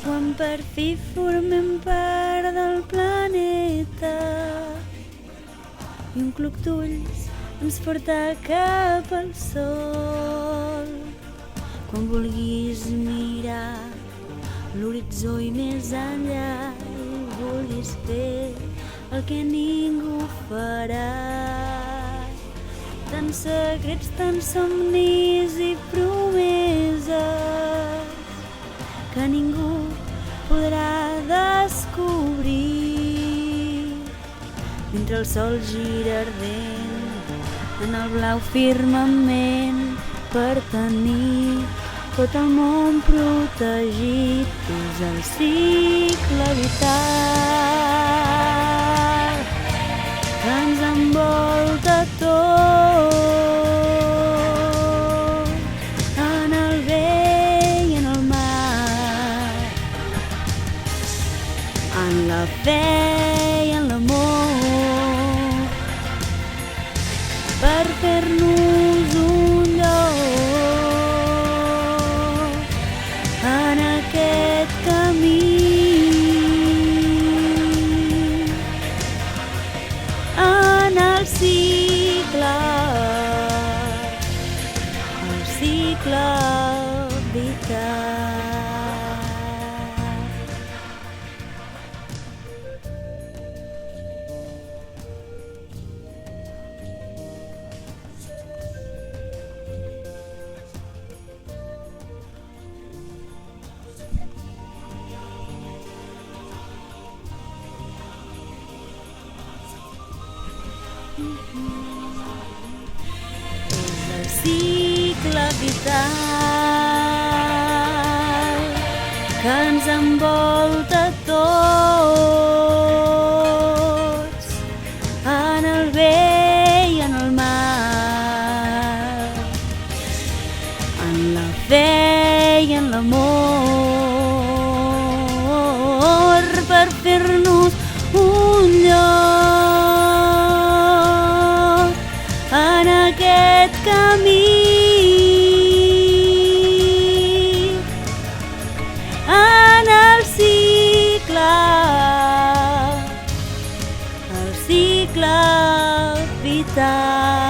Quan per fi formem part del planeta i un cluc d'ulls ens porta cap al sol. Quan vulguis mirar l'horitzó i més enllà i vulguis fer el que ningú farà, tants secrets, tants somnis i promeses que ningú podrà descobrir. Mentre el sol gira ardent en el blau firmament, per tenir tot el món protegit, és el cicle vital que ens envolta tot. En la fe i en l'amor, per fer-nos un lloc en aquest camí, en el cicle vital. És el cicle vital que ens envolta tots, en el bé i en el mal, en la fe i en l'amor, per fer-nos un lloc en aquest camí, en el cicle vital.